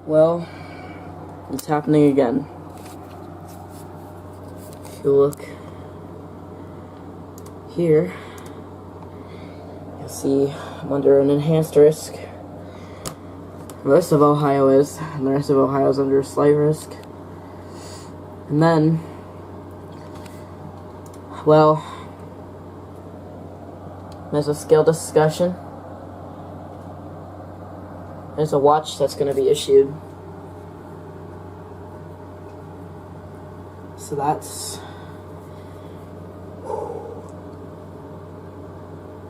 Well, it's happening again. If you look here, you'll see I'm under an enhanced risk. The rest of Ohio is, and the rest of Ohio is under a slight risk. And then, well, there's a scale discussion. There's a watch that's going to be issued. So that's...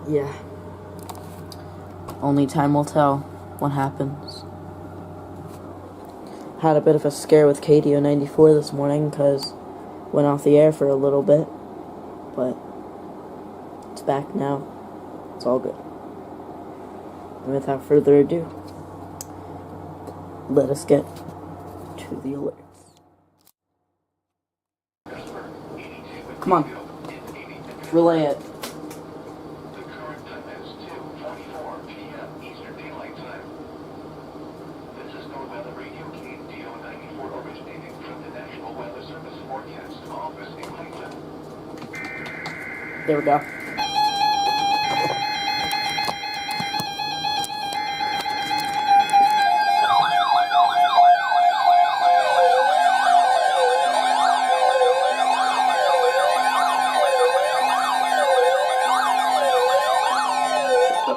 yeah. Only time will tell what happens. Had a bit of a scare with KDO94 this morning because went off the air for a little bit. But it's back now. It's all good. And without further ado, let us get to the alerts. Come on. Relay it. The current time is 2:44 p.m. Eastern Daylight Time. This is NOAA Weather Radio KDO94 originating from the National Weather Service Forecast Office in Cleveland. There we go.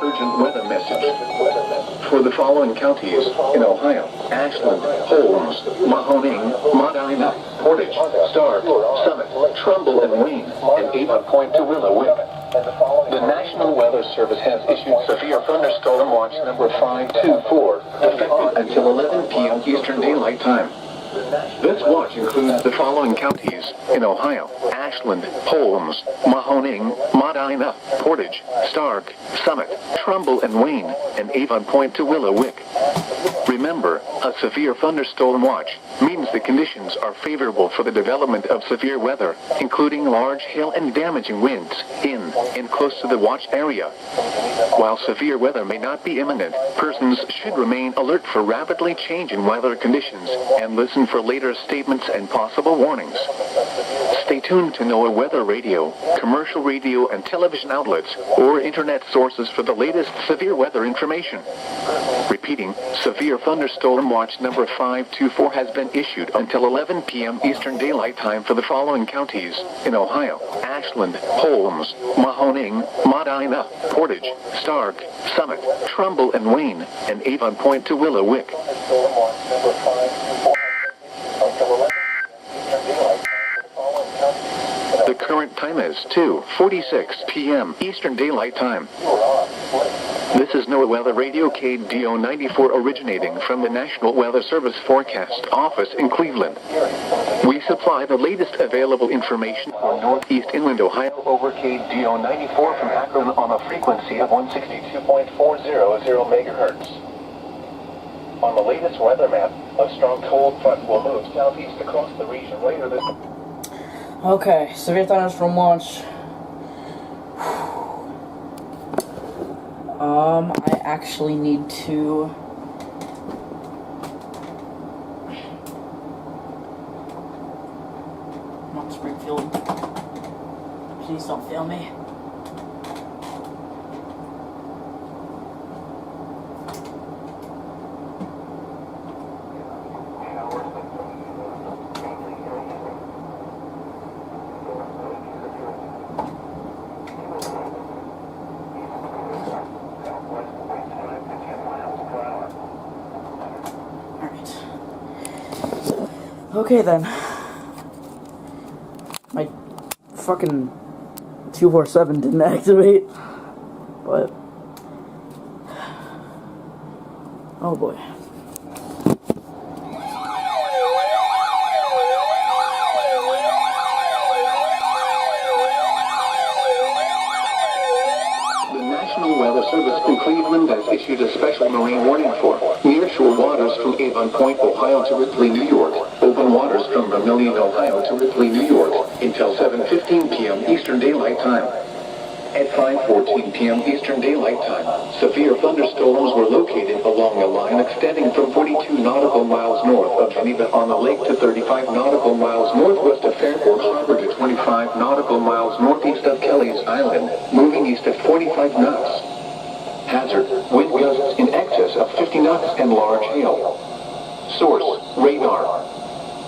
Urgent weather message. For the following counties in Ohio: Ashland, Holmes, Mahoning, Medina, Portage, Stark, Summit, Trumbull and Wayne, and Avon Point to Willowick. The National Weather Service has issued severe thunderstorm watch number 524, effective until 11 p.m. Eastern Daylight Time. This watch includes the following counties in Ohio: Ashland, Holmes, Mahoning, Medina, Portage, Stark, Summit, Trumbull and Wayne, and Avon Point to Willowick. Remember, a severe thunderstorm watch means the conditions are favorable for the development of severe weather, including large hail and damaging winds in and close to the watch area. While severe weather may not be imminent, persons should remain alert for rapidly changing weather conditions and listen for later statements and possible warnings. Stay tuned to NOAA Weather Radio, commercial radio and television outlets, or internet sources for the latest severe weather information. Repeating, severe thunderstorm watch number 524 has been issued until 11 p.m. Eastern Daylight Time for the following counties in Ohio: Ashland, Holmes, Mahoning, Medina, Portage, Stark, Summit, Trumbull and Wayne, and Avon Point to Willowick. The current time is 2:46 p.m. Eastern Daylight Time. This is NOAA Weather Radio KDO94 originating from the National Weather Service Forecast Office in Cleveland. We supply the latest available information for Northeast Inland Ohio over KDO94 from Akron on a frequency of 162.400 megahertz. On the latest weather map, a strong cold front will move southeast across the region later this... Okay, severe thunderstorm launch. I actually need to... I'm on Springfield. Please don't fail me. Okay then. My fucking 247 didn't activate. But oh boy. The National Weather Service in Cleveland has issued a special marine warning for nearshore waters from Avon Point, Ohio to Ripley, New York. Open waters from Vermilion, Ohio to Ripley, New York until 7:15 p.m. Eastern Daylight Time. At 5:14 p.m. Eastern Daylight Time, severe thunderstorms were located along a line extending from 42 nautical miles Geneva on the lake to 35 nautical miles northwest of Fairport Harbor to 25 nautical miles northeast of Kelly's Island, moving east at 45 knots. Hazard, wind gusts in excess of 50 knots and large hail. Source, radar.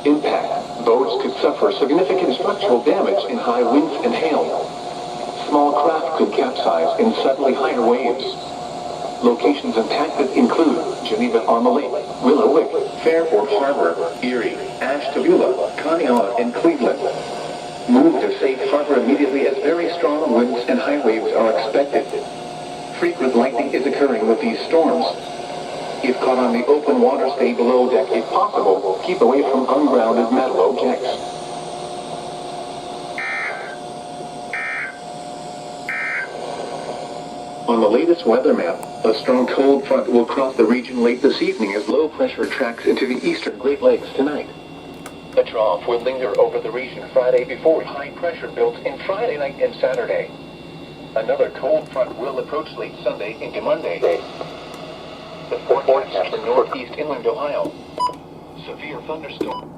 Impact, boats could suffer significant structural damage in high winds and hail. Small craft could capsize in suddenly higher waves. Locations impacted include Geneva on the Lake, Willow Wick, Fairport Harbor, Erie, Ashtabula, Conneaut, and Cleveland. Move to safe harbor immediately as very strong winds and high waves are expected. Frequent lightning is occurring with these storms. If caught on the open water, stay below deck if possible. Keep away from ungrounded metal objects. On the latest weather map, a strong cold front will cross the region late this evening as low pressure tracks into the eastern Great Lakes tonight. A trough will linger over the region Friday before high pressure builds in Friday night and Saturday. Another cold front will approach late Sunday into Monday. The forecast for northeast inland Ohio. Severe thunderstorm.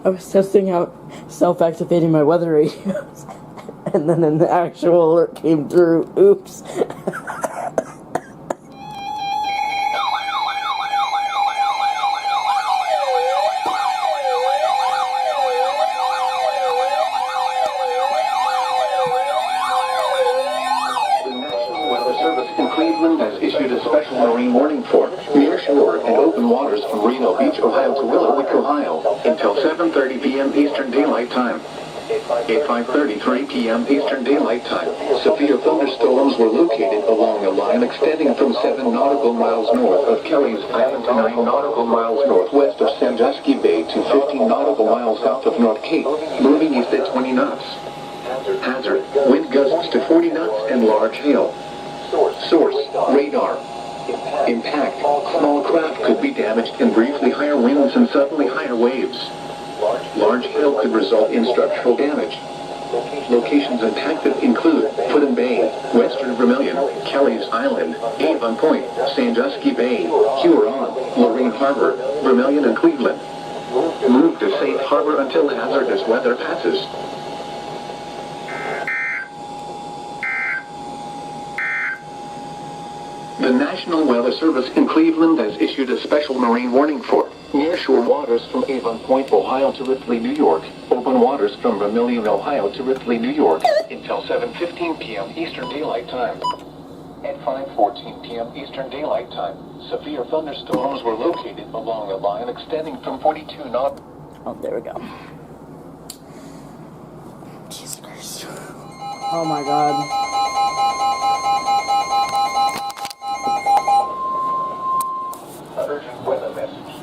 I was testing out self-activating my weather radios, and then an actual alert came through. Oops. Cleveland has issued a special marine warning for nearshore and open waters from Reno Beach, Ohio to Willow Wick, Ohio, until 7:30 p.m. Eastern Daylight Time. At 5:33 p.m. Eastern Daylight Time, severe thunderstorms were located along a line extending from 7 nautical miles north of Kelly's Island to 9 nautical miles northwest of Sandusky Bay to 15 nautical miles south of North Cape, moving east at 20 knots. Hazard, wind gusts to 40 knots and large hail. Source, radar. Impact, small craft could be damaged in briefly higher winds and suddenly higher waves. Large hail could result in structural damage. Locations impacted include Puddin Bay, Western Vermilion, Kelly's Island, Avon Point, Sandusky Bay, Huron, Lorraine Harbor, Vermilion, and Cleveland. Move to safe harbor until hazardous weather passes. The National Weather Service in Cleveland has issued a special marine warning for nearshore waters from Avon Point, Ohio to Ripley, New York, open waters from Vermilion, Ohio to Ripley, New York, until 7:15 p.m. Eastern Daylight Time. At 5:14 p.m. Eastern Daylight Time, severe thunderstorms were located along a line extending from 42 knots. Oh, there we go. Jesus Christ. Oh my God. Urgent weather message.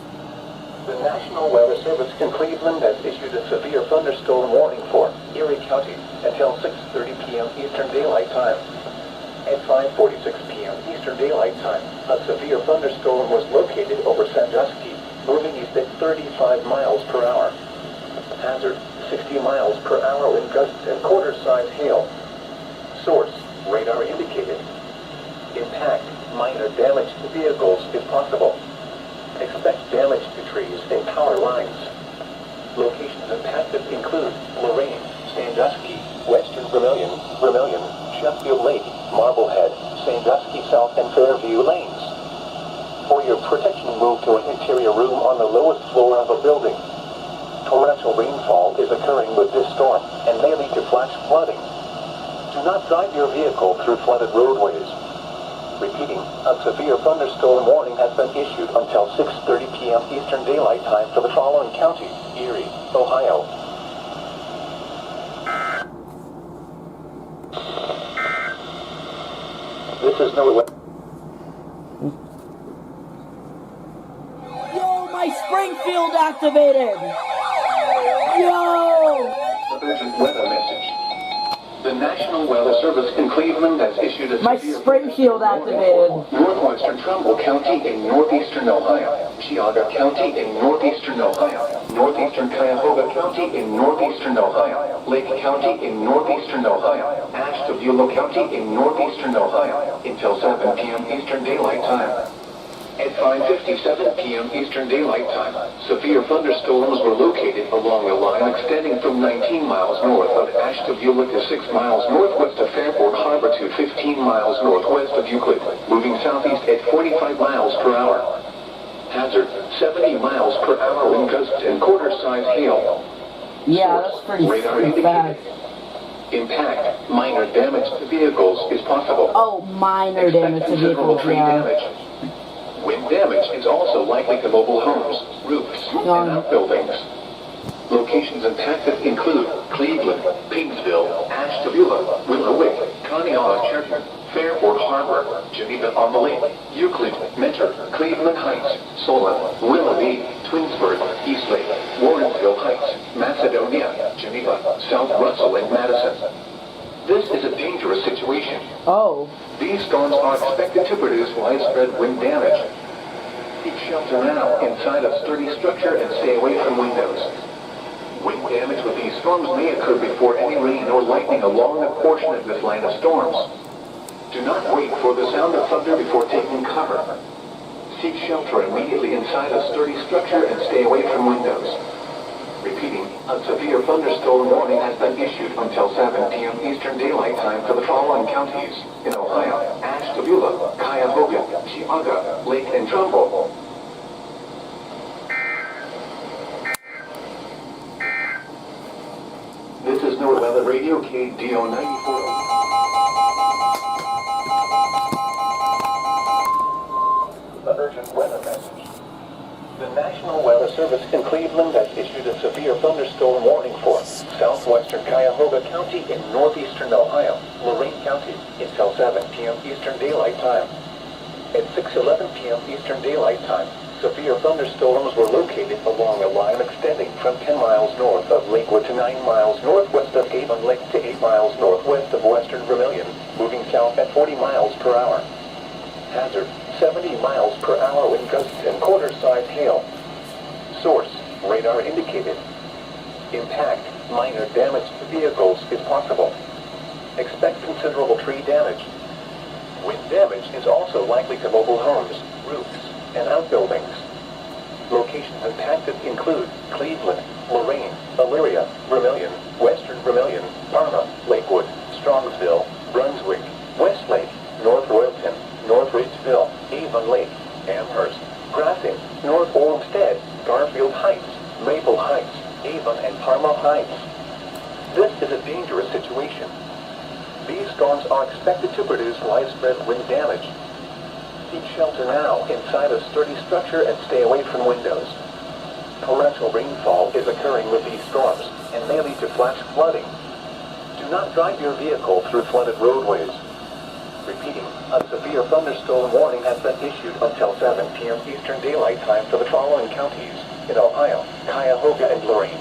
The National Weather Service in Cleveland has issued a severe thunderstorm warning for Erie County until 6:30 p.m. Eastern Daylight Time. At 5:46 p.m. Eastern Daylight Time, a severe thunderstorm was located over Sandusky, moving east at 35 miles per hour. Hazard, 60 miles per hour wind gusts and quarter-size hail. Source, radar indicated. Impact, minor damage to vehicles if possible. Expect damage to trees and power lines. Locations impacted include Lorraine, Sandusky, Western Vermilion, Sheffield Lake, Marblehead, Sandusky South, and Fairview Lanes. For your protection, move to an interior room on the lowest floor of a building. Torrential rainfall is occurring with this storm and may lead to flash flooding. Do not drive your vehicle through flooded roadways. Repeating, a severe thunderstorm warning has been issued until 6:30 p.m. Eastern Daylight Time for the following counties: Erie, Ohio. This is no... Yo, my Springfield activated! Yo! Urgent weather message. The National Weather Service in Cleveland has issued a My Springfield activated. northwestern Trumbull County in northeastern Ohio, Geauga County in northeastern Ohio, northeastern Cuyahoga County in northeastern Ohio, Lake County in northeastern Ohio, Ashtabula County in northeastern Ohio, until 7 p.m. Eastern Daylight Time. At 5:57 p.m. Eastern Daylight Time, severe thunderstorms were located along a line extending from 19 miles north of Ashtabula to 6 miles northwest of Fairport Harbor to 15 miles northwest of Euclid, moving southeast at 45 miles per hour. Hazard, 70 miles per hour wind gusts and quarter-size hail. Yeah, that's pretty Radar bad. indicated. Impact, minor damage to vehicles is possible. Oh, minor damage to Considerable vehicles, tree yeah. damage. Wind damage is also likely to mobile homes, roofs, and outbuildings. Locations impacted include Cleveland, Pigsville, Ashtabula, Willowick, Conneaut, Fairport Harbor, Geneva-on-the-Lake, Euclid, Mentor, Cleveland Heights, Solon, Willoughby, Twinsburg, Eastlake, Warrensville Heights, Macedonia, Geneva, South Russell, and Madison. This is a dangerous situation. Oh. These storms are expected to produce widespread wind damage. Seek shelter now inside a sturdy structure and stay away from windows. Wind damage with these storms may occur before any rain or lightning along a portion of this line of storms. Do not wait for the sound of thunder before taking cover. Seek shelter immediately inside a sturdy structure and stay away from windows. Repeating, a severe thunderstorm warning has been issued until 7 p.m. Eastern Daylight Time for the following counties in Ohio: Ashtabula, Cuyahoga, Geauga, Lake, and Trumbull. This is NOAA Weather Radio KDO 94. The urgent weather message. The National Weather Service in Cleveland has issued a severe thunderstorm warning for southwestern Cuyahoga County in northeastern Ohio, Lorain County, until 7 p.m. Eastern Daylight Time. At 6:11 p.m. Eastern Daylight Time, severe thunderstorms were located along a line extending from 10 miles north of Lakewood to 9 miles northwest of Avon Lake to 8 miles northwest of western Vermilion, moving south at 40 miles per hour. Hazard, 70 miles per hour wind gusts and quarter-size hail. Source, radar indicated. Impact, minor damage to vehicles is possible. Expect considerable tree damage. Wind damage is also likely to mobile homes, roofs, and outbuildings. Locations impacted include Cleveland, Lorain, Elyria, Vermilion, Western Vermilion, Parma, Lakewood, Strongsville, Brunswick, Westlake, North Royalton, North Ridgeville, Avon Lake, Amherst, Grafton, North Olmsted, Garfield Heights, Maple Heights, Avon, and Parma Heights. This is a dangerous situation. These storms are expected to produce widespread wind damage. Seek shelter now inside a sturdy structure and stay away from windows. Torrential rainfall is occurring with these storms and may lead to flash flooding. Do not drive your vehicle through flooded roadways. Repeating, a severe thunderstorm warning has been issued until 7 p.m. Eastern Daylight Time for the following counties in Ohio: Cuyahoga and Lorain.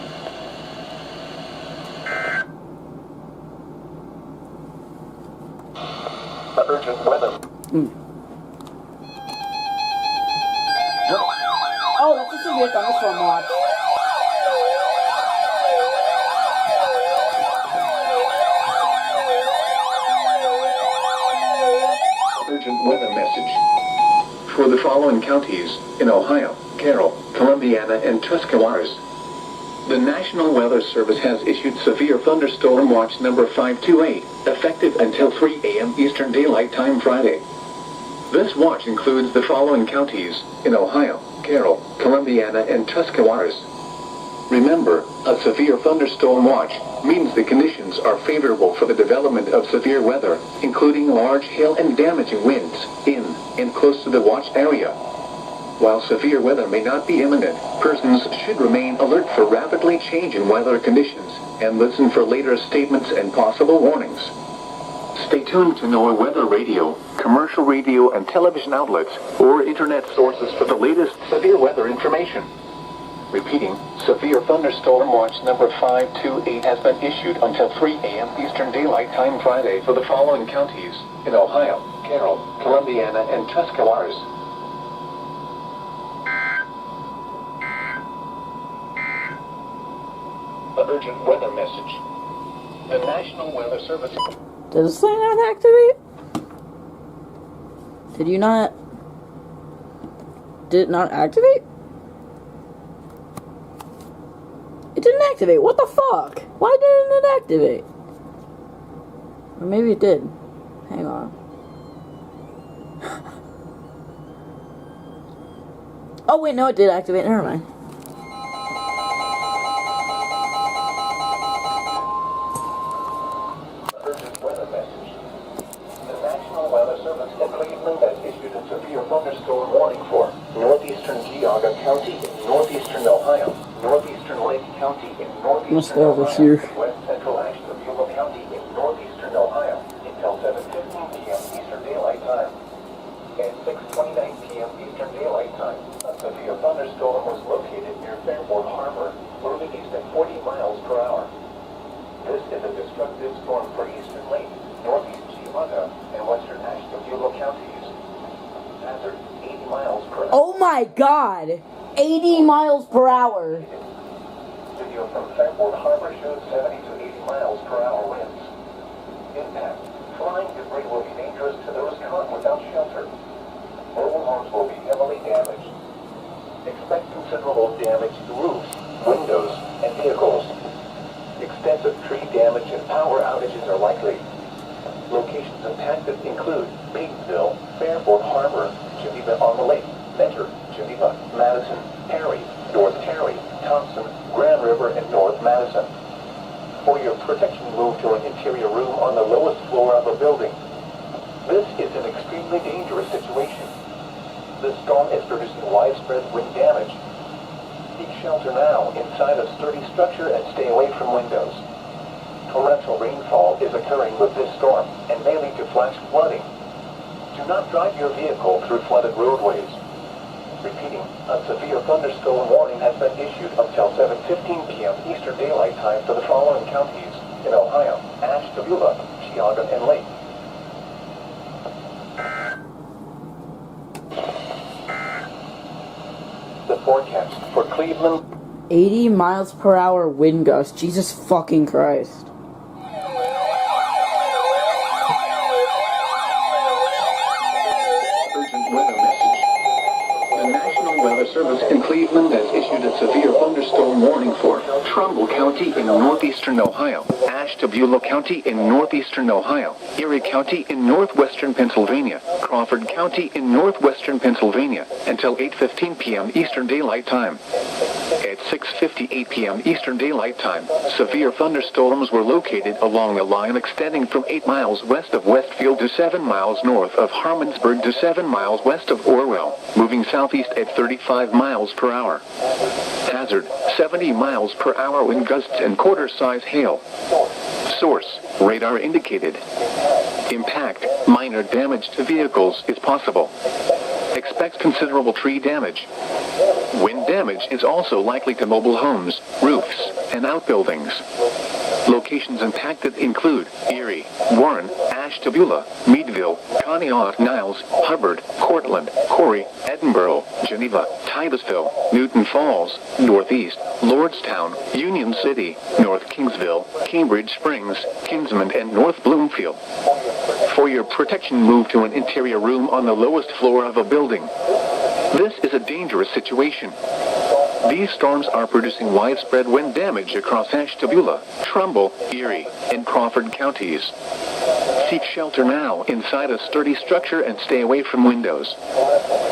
The urgent weather. Oh, that's a severe thunderstorm watch. Urgent weather message. For the following counties in Ohio: Carroll, Columbiana, and Tuscarawas. The National Weather Service has issued severe thunderstorm watch number 528, effective until 3 a.m. Eastern Daylight Time Friday. This watch includes the following counties in Ohio: Carroll, Columbiana, and Tuscarawas. Remember, a severe thunderstorm watch means the conditions are favorable for the development of severe weather, including large hail and damaging winds in and close to the watch area. While severe weather may not be imminent, persons should remain alert for rapidly changing weather conditions and listen for later statements and possible warnings. Stay tuned to NOAA Weather Radio, commercial radio and television outlets, or internet sources for the latest severe weather information. Repeating, severe thunderstorm watch number 528 has been issued until 3 a.m. Eastern Daylight Time Friday for the following counties in Ohio: Carroll, Columbiana, and Tuscarawas. The urgent weather message. The National Weather Service. Did this thing not activate? Did you not? Did it not activate? It didn't activate. What the fuck? Why didn't it activate? Or maybe it did. Hang on. Oh wait, no, it did activate. Never mind. Urgent weather message. The National Weather Service in Cleveland has issued a severe thunderstorm warning for northeastern Geauga County in northeastern Ohio, northeastern Lake County in northeastern Must go over Ohio, here. west central Ashtabula County in northeastern Ohio until 7:15 p.m. Eastern Daylight Time. At 6:29 p.m. Eastern Daylight Time, a severe thunderstorm was located near Fairport Harbor, moving east at 40 miles per hour. This is a destructive storm for eastern Lake, northeast Geauga, and western Ashtabula counties. Hazard 80 miles per hour. Oh my god! 80 miles per hour! Video from Fairport Harbor shows 70 to 80 miles per hour winds. Impact. Flying debris will be dangerous to those caught without shelter. Mobile homes will be heavily damaged. Expect considerable damage to roofs, windows, and vehicles. Extensive tree damage and power outages are likely. Locations impacted include Painesville, Fairport Harbor, Geneva on the Lake, Mentor, Geneva, Madison, Perry, North Terry, Thompson, Grand River, and North Madison. For your protection, move to an interior room on the lowest floor of a building. This is an extremely dangerous situation. This storm is producing widespread wind damage. Seek shelter now inside a sturdy structure and stay away from windows. Torrential rainfall is occurring with this storm and may lead to flash flooding. Do not drive your vehicle through flooded roadways. Repeating, a severe thunderstorm warning has been issued until 7:15 p.m. Eastern Daylight Time for the following counties in Ohio: Ashtabula, Geauga, and Lake. The forecast for Cleveland. 80 miles per hour wind gust. Jesus fucking Christ. Urgent weather message. The National Weather Service in Cleveland has issued a severe thunderstorm warning for Trumbull County in northeastern Ohio, Ashtabula County in northeastern Ohio, Erie County in northwestern Pennsylvania, Crawford County in northwestern Pennsylvania until 8:15 p.m. Eastern Daylight Time. At 6:58 p.m. Eastern Daylight Time, severe thunderstorms were located along a line extending from 8 miles west of Westfield to 7 miles north of Harmonsburg to 7 miles west of Orwell, moving southeast at 35 miles per hour. Hazard, 70 miles per hour wind gusts and quarter-size hail. Source, radar indicated. Impact, minor damage to vehicles is possible. Expect considerable tree damage. Wind damage is also likely to mobile homes, roofs, and outbuildings. Locations impacted include Erie, Warren, Ashtabula, Meadville, Conneaut, Niles, Hubbard, Cortland, Corry, Edinburgh, Geneva, Titusville, Newton Falls, Northeast, Lordstown, Union City, North Kingsville, Cambridge Springs, Kinsman, and North Bloomfield. For your protection, move to an interior room on the lowest floor of a building. This is a dangerous situation. These storms are producing widespread wind damage across Ashtabula, Trumbull, Erie, and Crawford counties. Seek shelter now inside a sturdy structure and stay away from windows.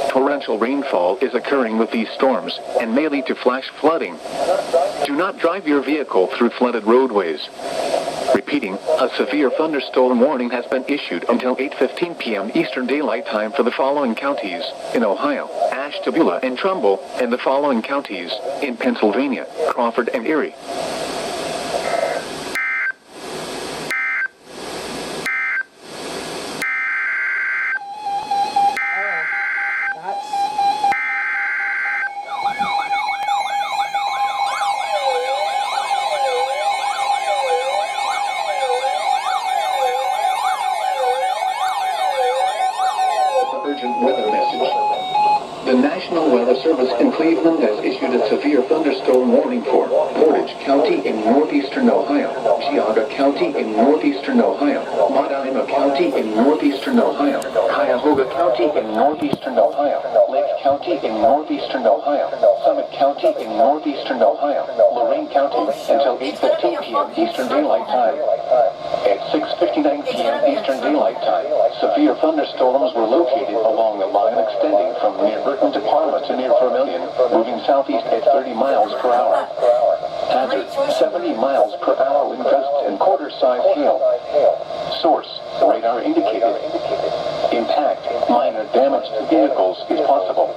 Torrential rainfall is occurring with these storms and may lead to flash flooding. Do not drive your vehicle through flooded roadways. Repeating, a severe thunderstorm warning has been issued until 8:15 p.m. Eastern Daylight Time for the following counties in Ohio: Ashtabula and Trumbull, and the following counties in Pennsylvania: Crawford and Erie. Urgent weather message. The National Weather Service in Cleveland has issued a severe thunderstorm warning for Portage County in northeastern Ohio, Geauga County in northeastern Ohio, Medina County in northeastern Ohio, Cuyahoga County in northeastern Ohio, Lake County in northeastern Ohio, Summit County in northeastern Ohio, Lorain County until 8:15 p.m. Eastern Daylight Time. At 6:59 p.m. Eastern Daylight Time, severe thunderstorms were located along the line extending from near Burton to Parma to near Vermilion, moving southeast at 30 miles per hour. Hazard, 70 miles per hour wind gusts and quarter-sized hail. Source, radar indicated. Impact, minor damage to vehicles is possible.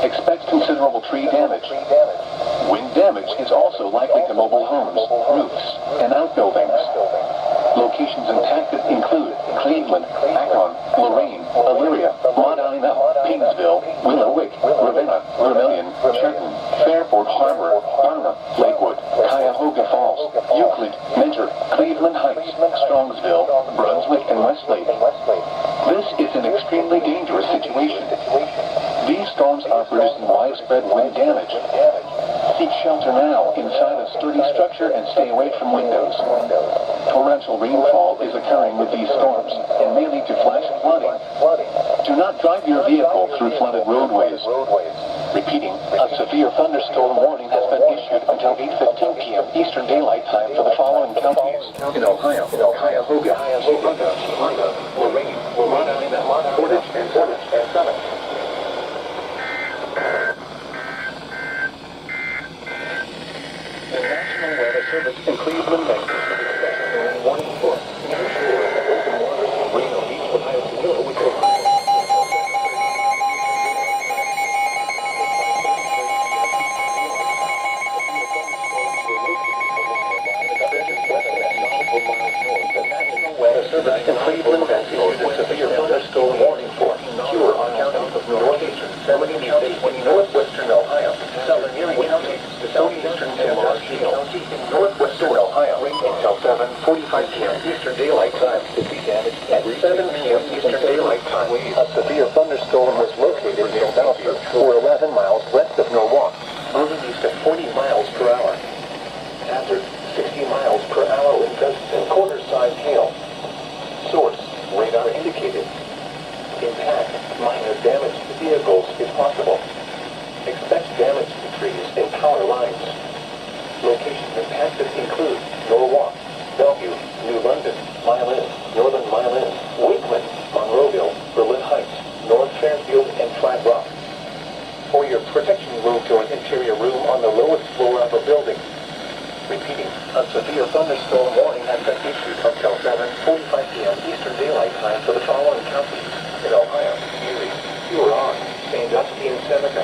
Expect considerable tree damage. Wind damage is also likely to mobile homes, roofs, and outbuildings. Locations impacted include Cleveland, Akron, Lorain, Elyria, Medina, Painesville, Willowick, Ravenna, Vermilion, Trenton, Fairport Harbor, Parma, Lakewood, Cuyahoga Falls, Euclid, Mentor, Cleveland Heights, Strongsville, Brunswick, and Westlake. This is an extremely dangerous situation. These storms are producing widespread wind damage. Seek shelter now inside a sturdy structure and stay away from windows. Torrential rainfall is occurring with these storms and may lead to flash flooding. Do not drive your vehicle through flooded roadways. Repeating, a severe thunderstorm warning has been issued until 8:15 p.m. Eastern Daylight Time for the following counties. In Ohio, Cuyahoga, Medina, Lorain, Medina, Portage, and Summit. The National Weather Service in Cleveland, Texas, warning for open water, rain on each Ohio Peninsula, which will Service in Cleveland has issued a severe thunderstorm warning for Cure County, northeastern Seminole County, northwestern Ohio, southern Erie County, southeastern Sandusky County, northwestern Ohio, until 7:45 p.m. Eastern Daylight Time. At 7 p.m. Eastern Daylight Time, a severe thunderstorm was located near Bellevue, or 11 miles west of Norwalk, moving east at 40 miles per hour. Hazard, 60 miles per hour wind gusts and quarter-sized hail. Source, radar indicated. Impact, minor damage to vehicles is possible. Expect damage to trees and power lines. Locations impacted include Norwalk, Bellevue, New London, Mile End, Northern Mile End, Wakeland, Monroeville, Berlin Heights, North Fairfield, and Flat Rock. For your protection, move to an interior room on the lowest floor of a building. Repeating, a severe thunderstorm warning has been issued until 7:45 p.m. Eastern Daylight Time for the following counties. In Ohio, Erie, Huron, Sandusky, and Seneca.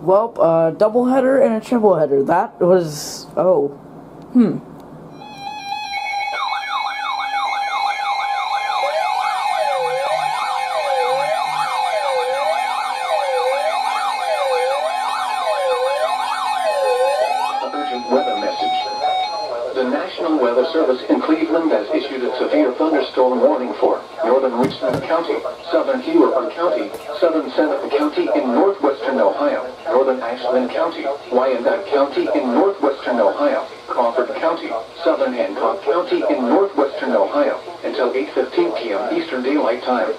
Well, a doubleheader and a tripleheader. That was... Weather message. The National Weather Service in Cleveland has issued a severe thunderstorm warning for northern Richmond County, southern Huron County, southern Seneca County in northwestern Ohio, northern Ashland County, Wyandotte County in northwestern Ohio, Crawford County, southern Hancock County in northwestern Ohio, until 8:15 p.m. Eastern Daylight Time.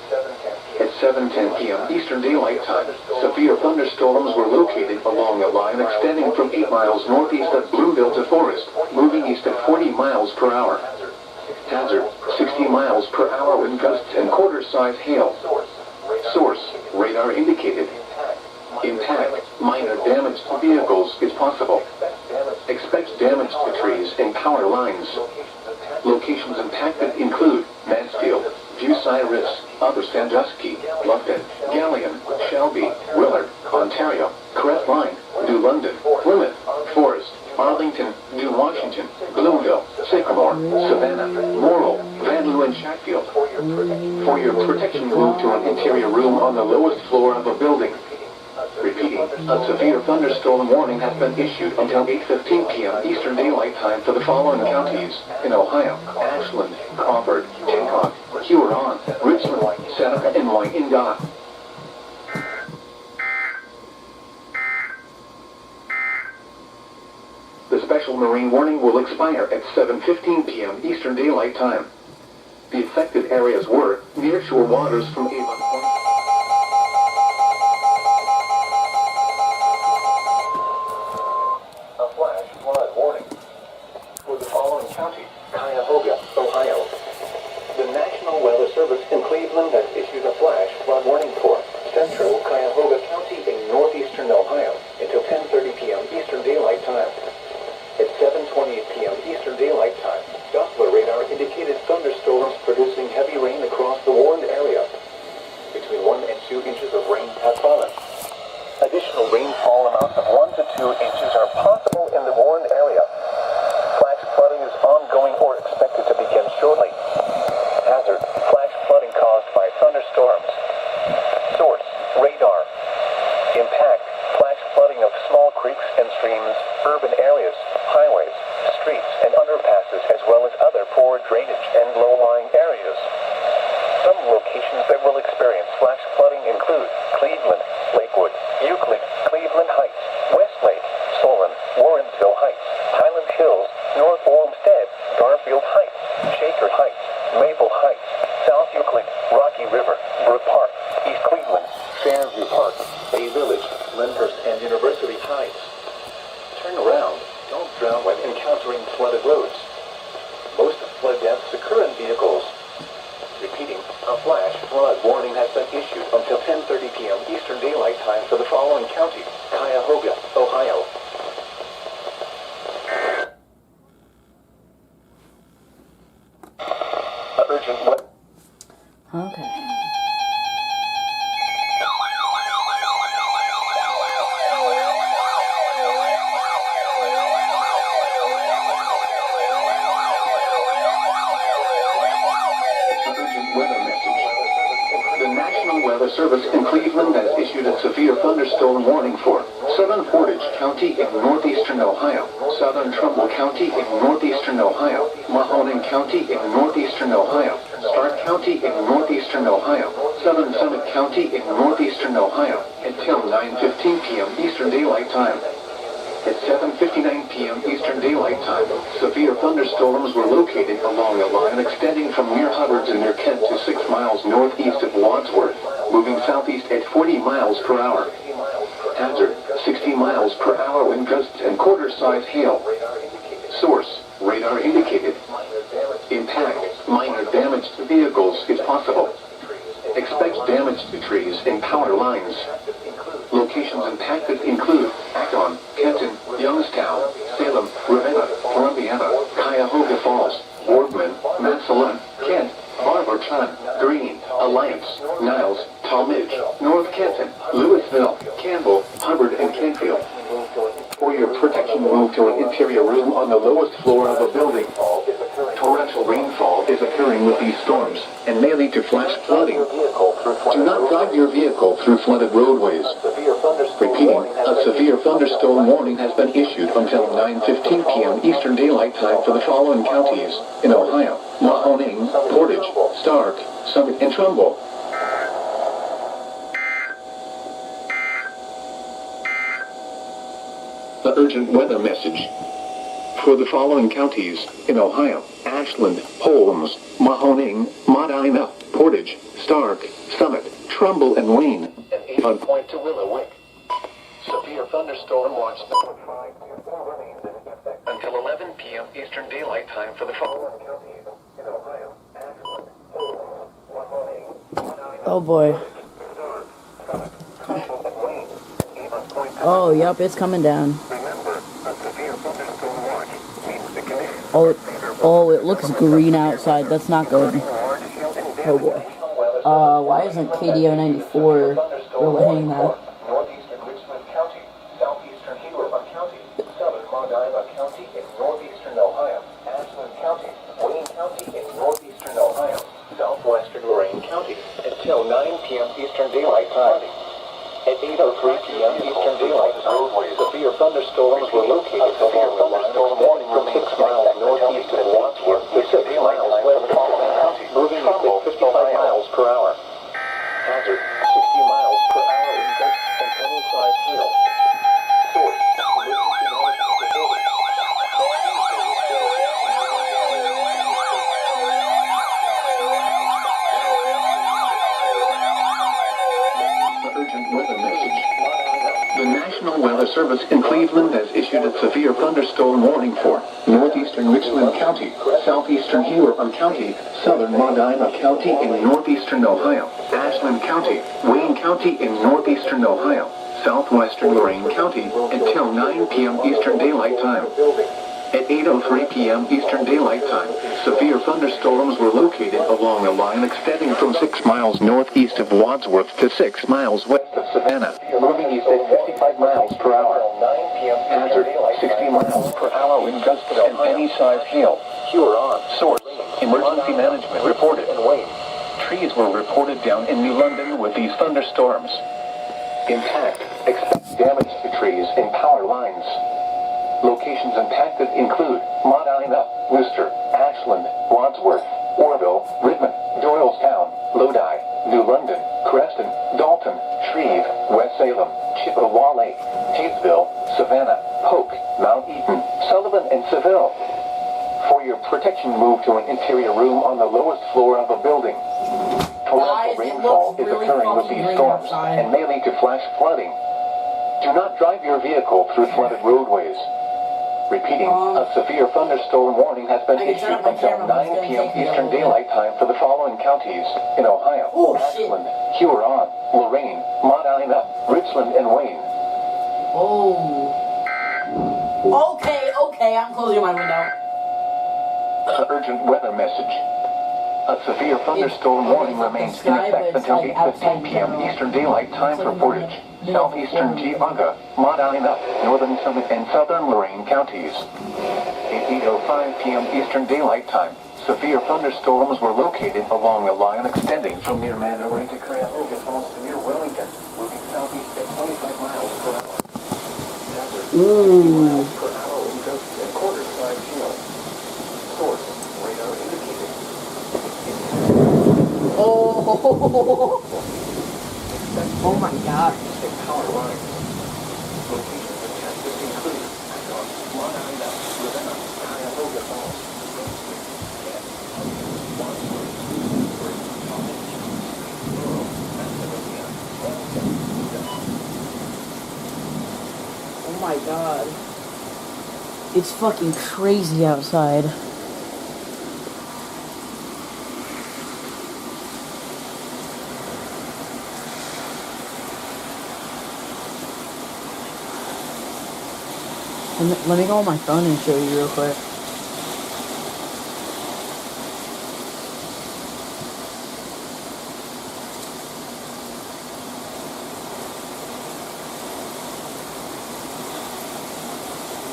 At 7:10 p.m. Eastern Daylight Time, severe thunderstorms were located along a line extending from 8 miles northeast of Blueville to Forest, moving east at 40 miles per hour. Hazard, 60 miles per hour wind gusts and quarter-sized hail. Source, radar indicated. Impact, minor damage to vehicles is possible. Expect damage to trees and power lines. Locations impacted include Mansfield, Bucyrus, Upper Sandusky, Lufton, Galion, Shelby, Willard, Ontario, Crestline, New London, Plymouth, Forest, Arlington, New Washington, Bloomville, Sycamore, Savannah, Morrill, Vanlue, and Chatfield. For your protection, move to an interior room on the lowest floor of a building. Repeating, a severe thunderstorm warning has been issued until 8:15 p.m. Eastern Daylight Time for the following counties. In Ohio, Ashland, Crawford, Hancock, Huron, Richmond, Seneca, and Wyandotte. The special Special Marine Warning will expire at 7:15 p.m. Eastern Daylight Time. The affected areas were nearshore waters from Avon Point. A flash flood warning for the following counties: Cuyahoga, Ohio. The National Weather Service in Cleveland has issued a flash flood warning for central Cuyahoga County in northeastern Ohio until 10:30 p.m. Eastern Daylight Time. At 7:28 p.m. Eastern Daylight Time, Doppler radar indicated thunderstorms producing heavy rain across the warned area. Between 1 and 2 inches of rain have fallen. Additional rainfall amounts of 1 to 2 inches are possible in the warned area. Flash flooding is ongoing or expected to begin shortly. Hazard: flash flooding caused by thunderstorms. Source: radar. Impact: flash flooding of small creeks and streams, urban areas, highways, streets, and underpasses, as well as other poor drainage and low-lying areas. Some locations that will experience flash flooding include Cleveland, Lakewood, Euclid, Cleveland Heights, Westlake, Solon, Warrensville Heights, Highland Hills, North Olmsted, Garfield Heights, Shaker Heights, Maple Heights, South Euclid, Rocky River, Brook Park, East Cleveland, Fairview Park, Bay Village, Lyndhurst, and University Heights. Turn around. Don't drown when encountering flooded roads. Most flood deaths occur in vehicles. Repeating, a flash flood warning has been issued until 10:30 p.m. Eastern Daylight Time for the following counties: Cuyahoga, Ohio. Urgent what? Okay. Weather Service in Cleveland has issued a severe thunderstorm warning for southern Portage County in northeastern Ohio, southern Trumbull County in northeastern Ohio, Mahoning County in northeastern Ohio, Stark County in northeastern Ohio, southern Summit County in northeastern Ohio, until 9:15 p.m. Eastern Daylight Time. At 7:59 p.m. Eastern Daylight Time, severe thunderstorms were located along a line extending from near Hubbards and near Kent to 6 miles northeast of Wadsworth, moving southeast at 40 miles per hour. Hazard: 60 miles per hour wind gusts and quarter-size hail. Source: radar indicated. Impact: minor damage to vehicles is possible. Expect damage to trees and power lines. Locations impacted include Acton, Kenton, Youngstown, Salem, Ravenna, Columbiana, Cuyahoga Falls, Boardman, Massillon, Kent, Barberton, Greene, Alliance, Niles, Talmadge, North Kenton, Louisville, Campbell, Hubbard, and Canfield. For your protection, move to an interior room on the lowest floor of a building. Torrential rainfall is occurring with these storms and may lead to flash flooding. Do not drive your vehicle through flooded roadways. Repeating, a severe thunderstorm warning has been issued until 9:15 p.m. Eastern Daylight Time for the following counties in Ohio: Mahoning, Portage, Stark, Summit, and Trumbull. The urgent weather message for the following counties in Ohio: Ashland, Holmes, Mahoning, Medina, Portage, Stark, Summit, Trumbull, and Wayne, and Avon Point to Willowick. Severe thunderstorm watch number 5 remains in effect until 11 p.m. Eastern Daylight Time for the following counties in Ohio: Ashland, Holmes, Mahoning, Medina, Oh boy. Stark, Summit, Trumbull, and Wayne, and Avon Point to Oh, yup, it's coming down. Remember, a severe thunderstorm watch means the conditions. Oh, it looks green outside. That's not good. Oh boy. Why isn't KDO 94 relaying that? Northeastern Richmond County, southeastern Hewlett County, southern Medina County in northeastern Ohio, Ashland County, Wayne County in northeastern Ohio, southwestern Lorain County, until 9 p.m. Eastern Daylight Time. At 8:03 p.m. Eastern Daylight Time, severe thunderstorms were located along the line extending from 6 miles northeast of Wadsworth to 6 miles west of County, moving at 55 miles per hour. Hazard: 60 miles per hour in gusts and penny-sized hail. Source: emergency management facility. Service in Cleveland has issued a severe thunderstorm warning for northeastern Richland County, southeastern Huron County, southern Medina County in northeastern Ohio, Ashland County, Wayne County in northeastern Ohio, southwestern Lorain County until 9 p.m. Eastern Daylight Time. At 8:03 p.m. Eastern Daylight Time, severe thunderstorms were located along a line extending from 6 miles northeast of Wadsworth to 6 miles west of Savannah, moving east at 55 miles per hour. Hazard, 60 miles per hour in gusts and any size hail. Source, emergency management reported. Trees were reported down in New London with these thunderstorms. Intact, expect damage to trees and power lines. Locations impacted include Medina, Worcester, Ashland, Wadsworth, Orville, Redmond, Doylestown, Lodi, New London, Creston, Dalton, Shreve, West Salem, Chippewa Lake, Tatesville, Savannah, Polk, Mount Eaton, Sullivan, and Seville. For your protection, move to an interior room on the lowest floor of a building. Torrential rainfall is occurring with these storms and may lead to flash flooding. Do not drive your vehicle through flooded roadways. Repeating, a severe thunderstorm warning has been issued until 9 p.m. Eastern Daylight Time for the following counties in Ohio: Ashland, Huron, Lorain, Medina, Richland, and Wayne. Okay, I'm closing my window. Urgent weather message. A severe thunderstorm warning remains in effect until 8:15 p.m. Eastern Daylight Time for Portage, southeastern Geauga, Medina, northern Summit, and southern Lorain counties. At 8:05 p.m. Eastern Daylight Time, severe thunderstorms were located along a line extending from near Mandarin to Cuyahoga Falls to near Wellington, moving southeast at 25 miles per hour. Miles per hour in gusts and quarter-size hail. Source, radar indicated. Oh my God. Power lines. Locations attempted include Medina, Ravenna, Cuyahoga Falls. Oh my God. It's fucking crazy outside. Let me go on my phone and show you real quick.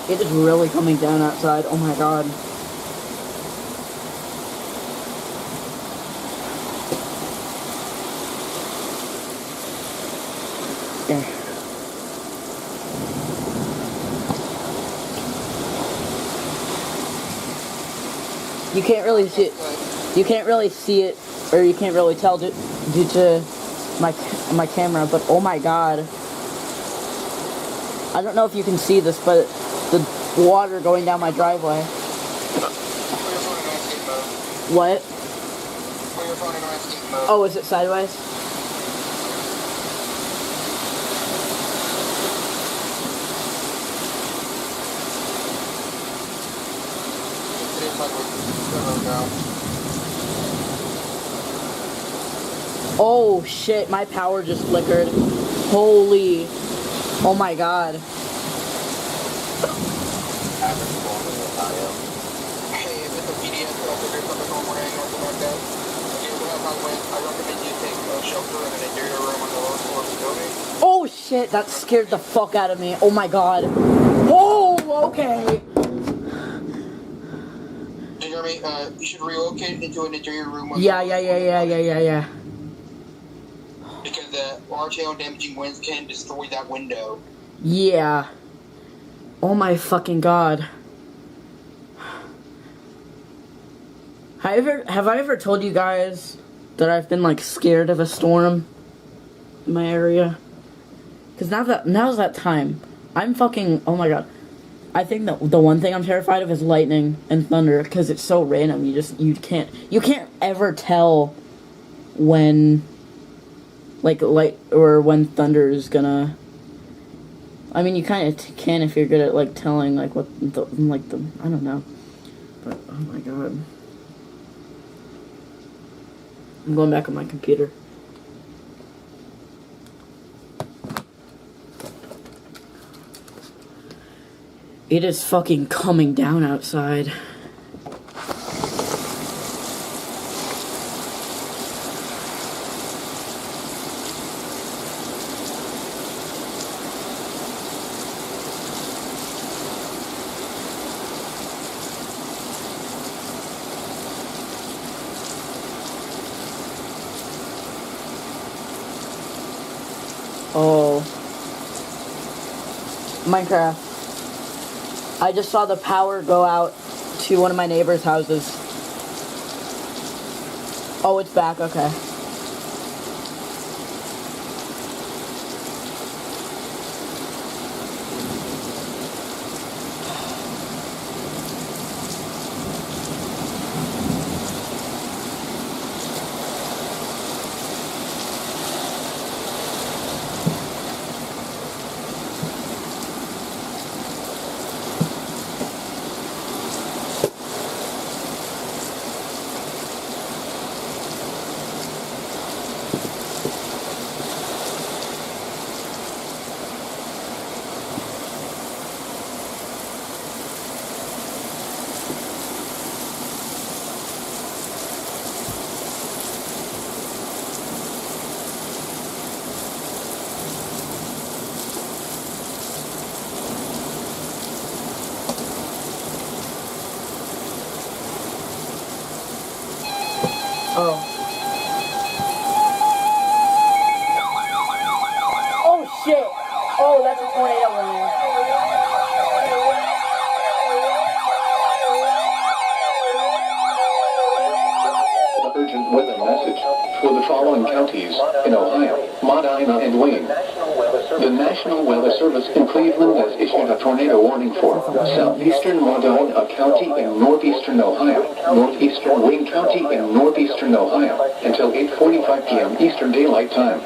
It is really coming down outside. Oh my God. Yeah. You can't really see it. You can't really see it, or you can't really tell due to my camera. But oh my God, I don't know if you can see this, but the water going down my driveway. What? Oh, is it sideways? Oh shit, my power just flickered. Holy. Oh my God. Hey, if it's a PDS, I recommend you take shelter in an interior room on the lower floor of the building. Oh shit, that scared the fuck out of me. Oh my God. Oh, okay. Do you hear me? You should relocate into an interior room. Yeah. Because the large-hail damaging winds can destroy that window. Yeah. Oh my fucking God. Have I ever told you guys that I've been like scared of a storm in my area? Because now's that time. I'm fucking, oh my God. I think that the one thing I'm terrified of is lightning and thunder, because it's so random. You can't ever tell when, like, light or when thunder is gonna I mean, you kind of can if you're good at, like, telling, like, what the, like, the, I don't know. But, oh my god. I'm going back on my computer. It is fucking coming down outside. Oh. Minecraft. I just saw the power go out to one of my neighbor's houses. Oh, it's back, okay. Oh. Oh shit! Oh, that's a tornado warning. Urgent weather message for the following counties in Ohio, Medina, and Wayne. The National Weather Service in Cleveland has issued a tornado warning for southeastern Medina County in northeastern Ohio, northeastern Wayne County in northeastern Ohio until 8:45 p.m. Eastern Daylight Time.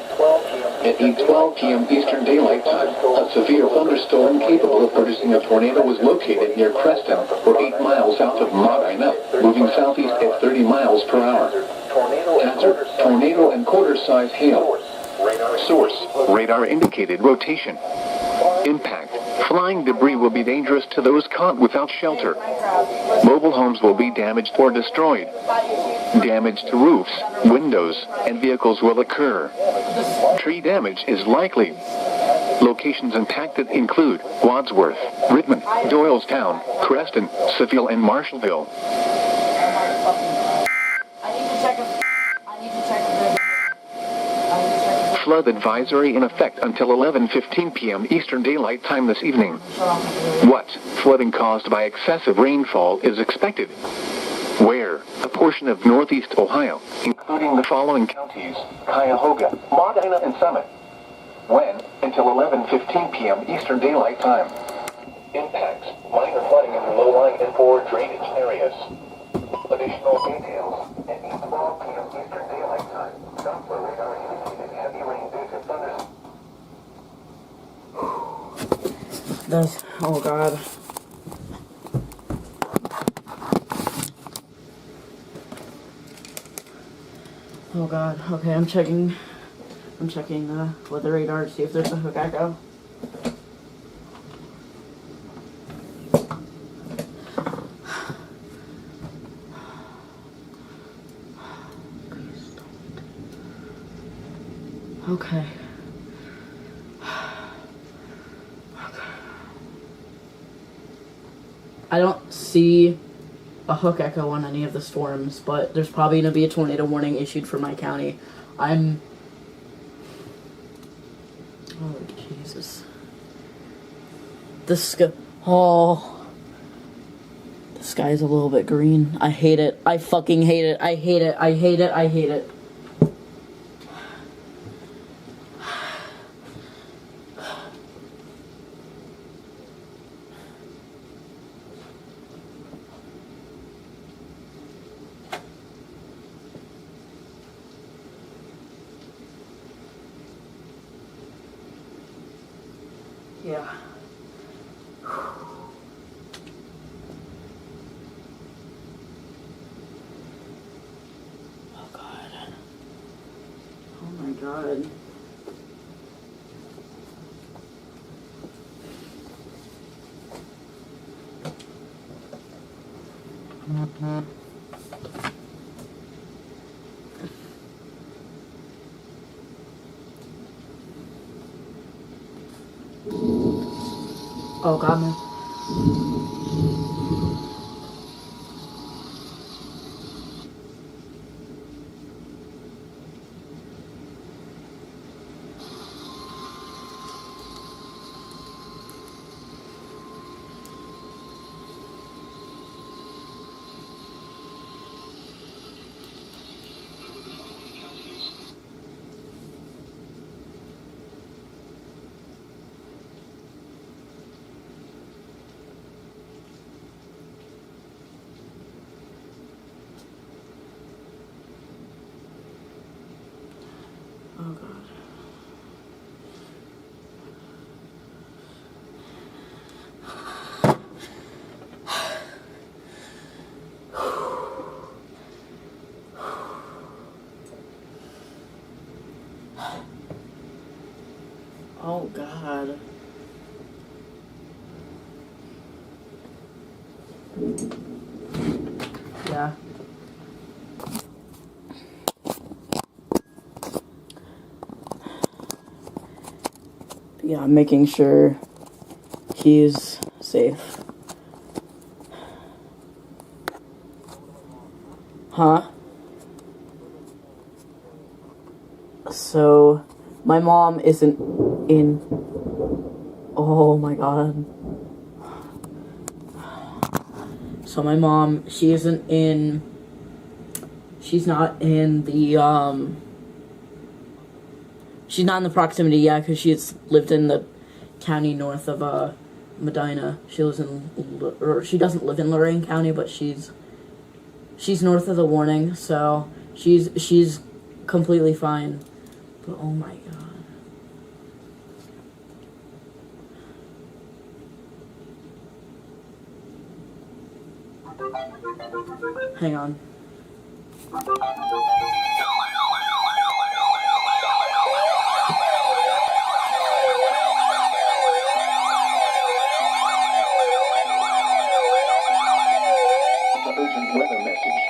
At 8:12 p.m. Eastern Daylight Time, a severe thunderstorm capable of producing a tornado was located near Preston, or 8 miles south of Medina, moving southeast at 30 miles per hour. Hazard, tornado and quarter-size hail. Source, radar indicated rotation. Impact, flying debris will be dangerous to those caught without shelter. Mobile homes will be damaged or destroyed. Damage to roofs, windows, and vehicles will occur. Tree damage is likely. Locations impacted include Wadsworth, Richmond, Doylestown, Creston, Seville, and Marshallville. Flood advisory in effect until 11:15 p.m. Eastern Daylight Time this evening. What? Flooding caused by excessive rainfall is expected. Where? A portion of northeast Ohio, including the following counties: Cuyahoga, Medina, and Summit. When? Until 11:15 p.m. Eastern Daylight Time. Impacts: minor flooding in low-lying and poor drainage areas. Additional details at 8:12 p.m. Eastern Daylight Time. Doppler radar indicated heavy rain due to thunderstorms. That's, oh god. Oh god, okay, I'm checking weather radar to see if there's a hook echo. Okay. I don't see a hook echo on any of the storms, but there's probably going to be a tornado warning issued for my county. Oh, Jesus. The sky's a little bit green. I hate it. I fucking hate it. I hate it. I hate it. I hate it. Yeah. Oh God. Oh my God. Oh God, man. Oh God. Oh God. Yeah. Yeah, I'm making sure he's safe. Huh? So, my mom isn't in... Oh my God. So my mom, she isn't in... She's not in the, She's not in the proximity yet, because she's lived in the county north of, Medina. She lives in... Or she doesn't live in Lorain County, but she's north of the warning, so she's completely fine. But oh my God. Hang on. Urgent weather message.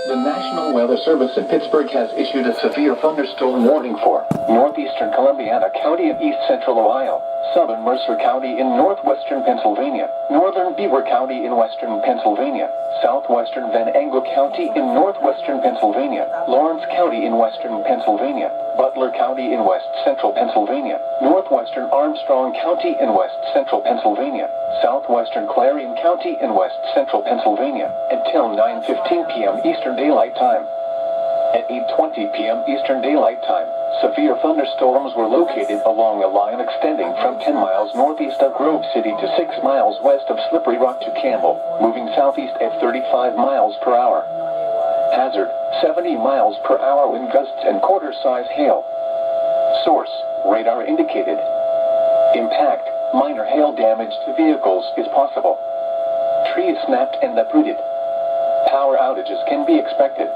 The National Weather Service in Pittsburgh has issued a severe thunderstorm warning for northeastern Columbiana County in east central Ohio, southern Mercer County in northwestern Pennsylvania, northern Beaver County in western Pennsylvania, southwestern Van Angel County in northwestern Pennsylvania, Lawrence County in western Pennsylvania, Butler County in west central Pennsylvania, northwestern Armstrong County in west central Pennsylvania, southwestern Clarion County in west central Pennsylvania, until 9:15 p.m. Eastern Daylight Time. At 8:20 p.m. Eastern Daylight Time, severe thunderstorms were located along a line extending from 10 miles northeast of Grove City to 6 miles west of Slippery Rock to Campbell, moving southeast at 35 miles per hour. Hazard, 70 miles per hour wind gusts and quarter-size hail. Source, radar indicated. Impact, minor hail damage to vehicles is possible. Trees snapped and uprooted. Power outages can be expected.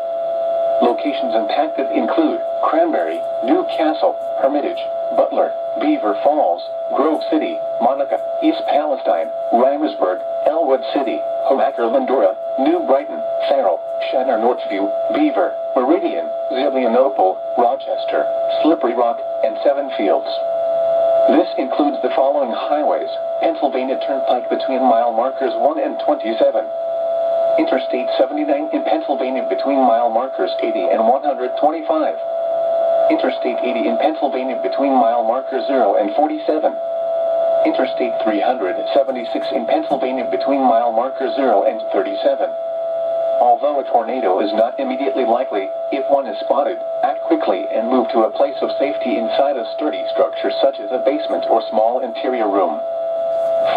Locations impacted include Cranberry, Newcastle, Hermitage, Butler, Beaver Falls, Grove City, Monica, East Palestine, Reimersburg, Elwood City, Homaker, Lindora, New Brighton, Farrell, Shanner, Northview, Beaver, Meridian, Zelienople, Rochester, Slippery Rock, and Seven Fields. This includes the following highways: Pennsylvania Turnpike between mile markers 1 and 27. Interstate 79 in Pennsylvania between mile markers 80 and 125. Interstate 80 in Pennsylvania between mile markers 0 and 47. Interstate 376 in Pennsylvania between mile markers 0 and 37. Although a tornado is not immediately likely, if one is spotted, act quickly and move to a place of safety inside a sturdy structure such as a basement or small interior room.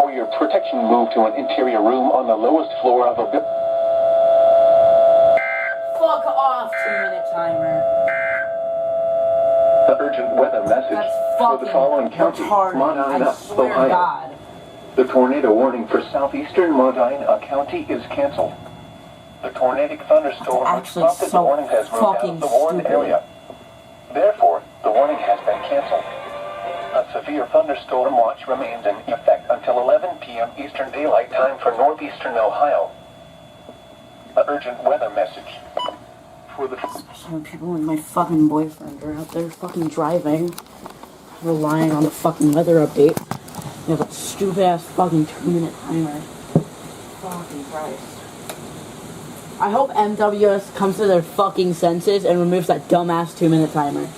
For your protection, move to an interior room on the lowest floor of a building. Fuck off, 2-minute timer. The urgent weather message That's for the fucking following county, retarded. Medina, I swear to Ohio. God. The tornado warning for southeastern Medina County is canceled. The tornadic thunderstorm which Actually prompted the so warning has moved out fucking of the warned stupid. area. Therefore, the warning has been canceled. A severe thunderstorm watch remains in effect until 11 p.m. Eastern Daylight Time for northeastern Ohio. The urgent weather message for the... Especially when people like my fucking boyfriend are out there fucking driving, relying on the fucking weather update. You have a stupid ass fucking 2-minute timer. Fucking Christ. I hope MWS comes to their fucking senses and removes that dumbass 2-minute timer.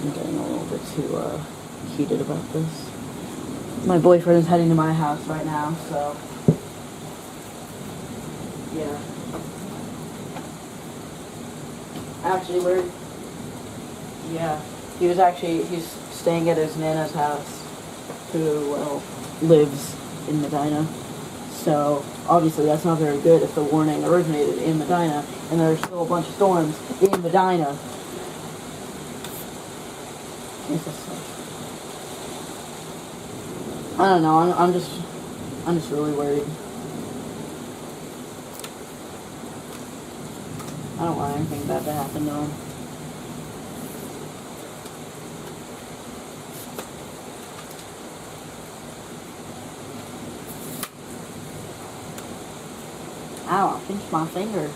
I'm getting a little bit too heated about this. My boyfriend is heading to my house right now, so yeah. Actually, he's staying at his Nana's house, who, well, lives in Medina. So, obviously that's not very good if the warning originated in Medina, and there's still a bunch of storms in Medina. I don't know, I'm just really worried. I don't want anything bad to happen to him. Ow, I pinched my finger.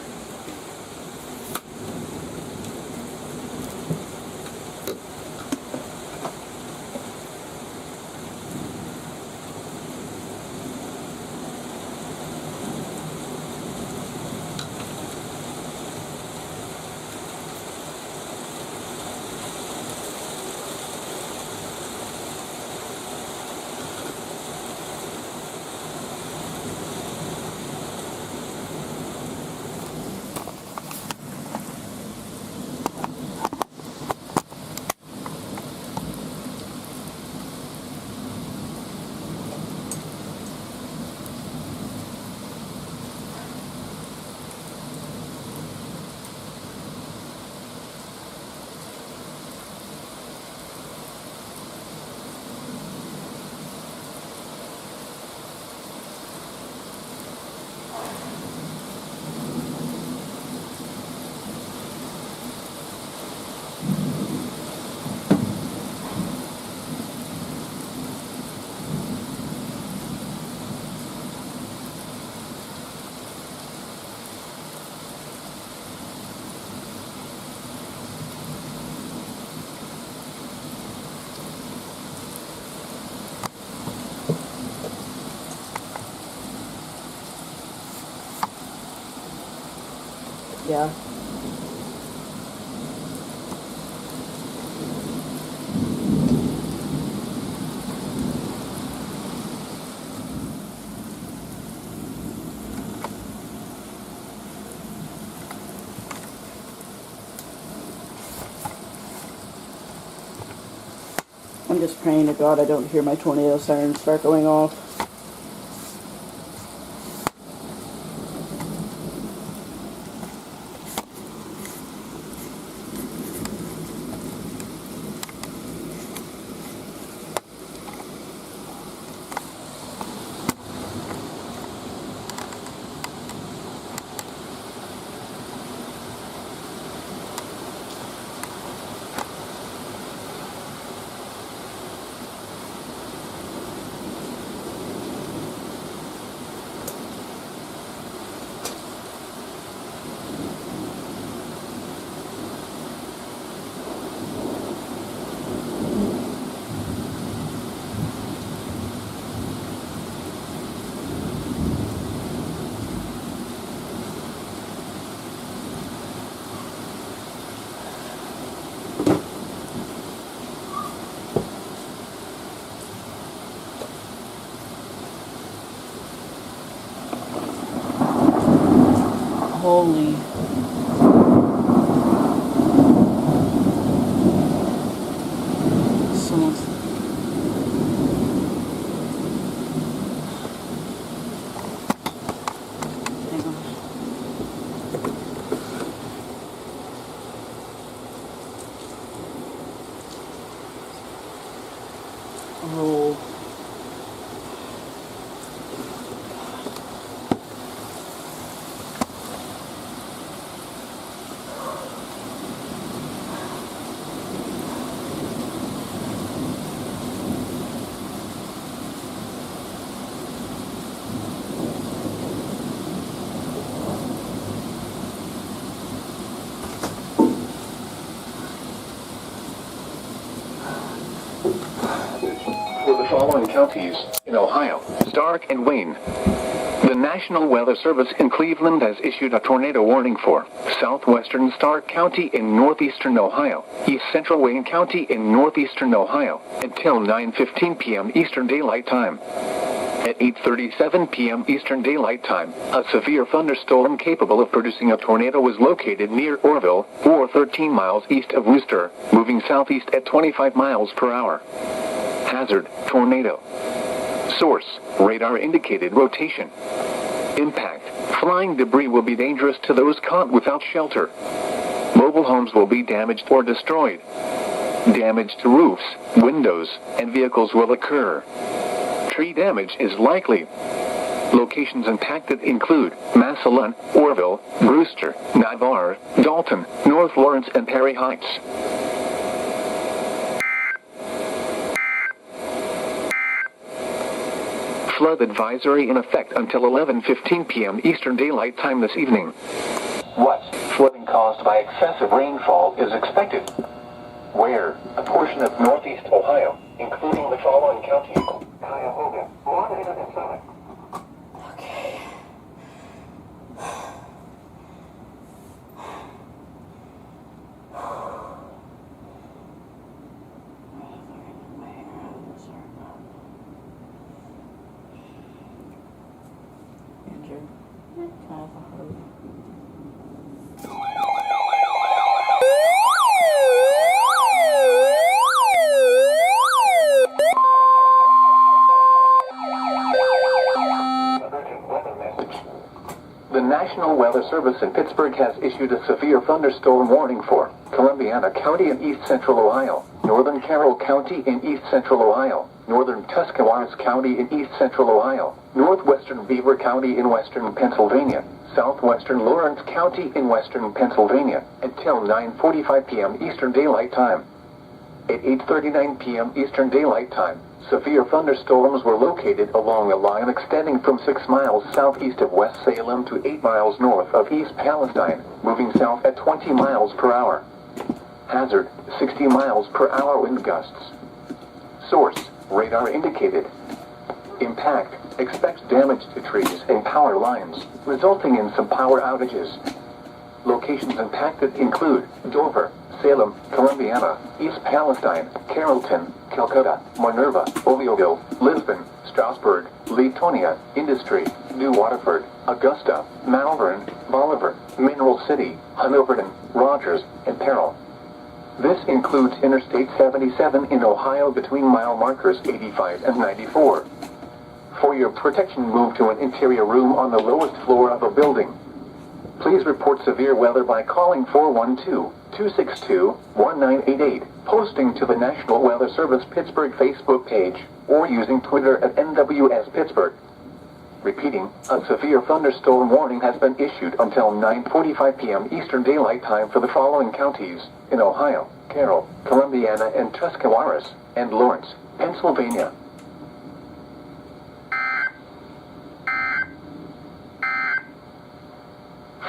Yeah. I'm just praying to God I don't hear my tornado sirens start going off. Holy. Someone's... Oh. For the following counties in Ohio, Stark and Wayne. The National Weather Service in Cleveland has issued a tornado warning for southwestern Stark County in northeastern Ohio, east central Wayne County in northeastern Ohio, until 9:15 p.m. Eastern Daylight Time. At 8:37 p.m. Eastern Daylight Time, a severe thunderstorm capable of producing a tornado was located near Orville, or 13 miles east of Worcester, moving southeast at 25 miles per hour. Hazard, tornado. Source, radar indicated rotation. Impact, flying debris will be dangerous to those caught without shelter. Mobile homes will be damaged or destroyed. Damage to roofs, windows, and vehicles will occur. Tree damage is likely. Locations impacted include Massillon, Orville, Brewster, Navarre, Dalton, North Lawrence, and Perry Heights. Flood advisory in effect until 11:15 p.m. Eastern Daylight Time this evening. What? Flooding caused by excessive rainfall is expected. Where? A portion of northeast Ohio, including the following counties: Cuyahoga, Montana, and Summit. Okay. Andrew, can I have a hug? The National Weather Service in Pittsburgh has issued a severe thunderstorm warning for Columbiana County in east central Ohio, northern Carroll County in east central Ohio, northern Tuscarawas County in east central Ohio, northwestern Beaver County in western Pennsylvania, southwestern Lawrence County in western Pennsylvania, until 9:45 p.m. Eastern Daylight Time. At 8:39 p.m. Eastern Daylight Time, severe thunderstorms were located along a line extending from 6 miles southeast of West Salem to 8 miles north of East Palestine, moving south at 20 miles per hour. Hazard, 60 miles per hour wind gusts. Source, radar indicated. Impact, expects damage to trees and power lines, resulting in some power outages. Locations impacted include Dover, Salem, Columbiana, East Palestine, Carrollton, Calcutta, Minerva, Oviedo, Lisbon, Strasburg, Leetonia, Industry, New Waterford, Augusta, Malvern, Bolivar, Mineral City, Hanoverton, Rogers, and Peril. This includes Interstate 77 in Ohio between mile markers 85 and 94. For your protection, move to an interior room on the lowest floor of a building. Please report severe weather by calling 412-262-1988, posting to the National Weather Service Pittsburgh Facebook page, or using Twitter at NWS Pittsburgh. Repeating, a severe thunderstorm warning has been issued until 9:45 p.m. Eastern Daylight Time for the following counties in Ohio: Carroll, Columbiana, and Tuscarawas, and Lawrence, Pennsylvania.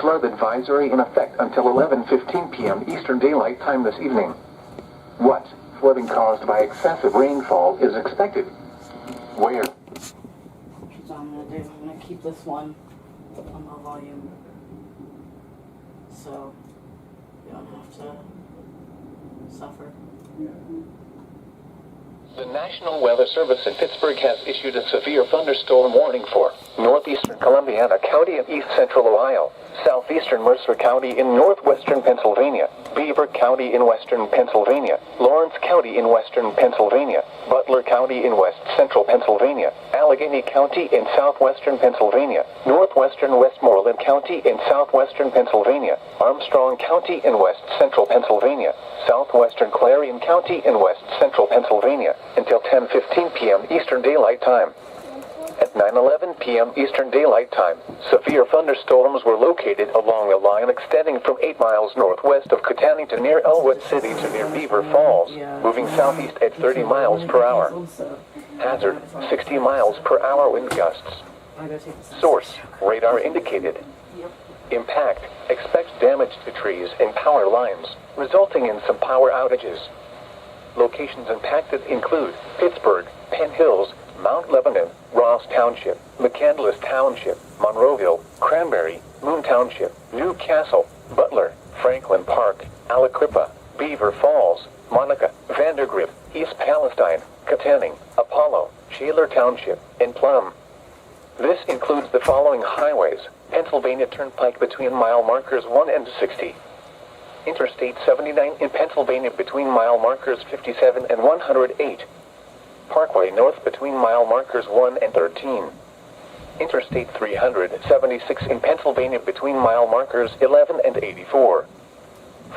Flood advisory in effect until 11:15 p.m. Eastern Daylight Time this evening. What? Flooding caused by excessive rainfall is expected. Where? That's what I'm gonna do. I'm gonna keep this one on low volume, so you don't have to suffer. The National Weather Service in Pittsburgh has issued a severe thunderstorm warning for northeastern Columbiana County and east central Ohio, southeastern Mercer County in northwestern Pennsylvania, Beaver County in western Pennsylvania, Lawrence County in western Pennsylvania, Butler County in west central Pennsylvania, Allegheny County in southwestern Pennsylvania, northwestern Westmoreland County in southwestern Pennsylvania, Armstrong County in west central Pennsylvania, southwestern Clarion County in west central Pennsylvania, until 10:15 p.m. Eastern Daylight Time. At 9:11 p.m. Eastern Daylight Time, severe thunderstorms were located along a line extending from 8 miles northwest of Kittanning to near Elwood City to near Beaver Falls, moving southeast at 30 miles per hour. Hazard, 60 miles per hour wind gusts. Source, radar indicated. Impact, expect damage to trees and power lines, resulting in some power outages. Locations impacted include Pittsburgh, Penn Hills, Mount Lebanon, Ross Township, McCandless Township, Monroeville, Cranberry, Moon Township, New Castle, Butler, Franklin Park, Aliquippa, Beaver Falls, Monica, Vandergrift, East Palestine, Kittanning, Apollo, Shaler Township, and Plum. This includes the following highways: Pennsylvania Turnpike between mile markers 1 and 60. Interstate 79 in Pennsylvania between mile markers 57 and 108. Parkway North between mile markers 1 and 13. Interstate 376 in Pennsylvania between mile markers 11 and 84.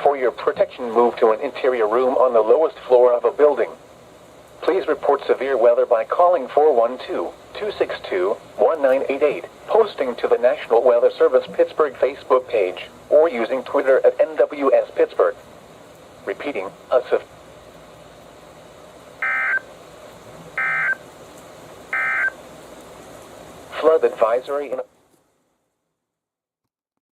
For your protection, move to an interior room on the lowest floor of a building. Please report severe weather by calling 412-262-1988, posting to the National Weather Service Pittsburgh Facebook page, or using Twitter at NWS Pittsburgh. Repeating, flood advisory in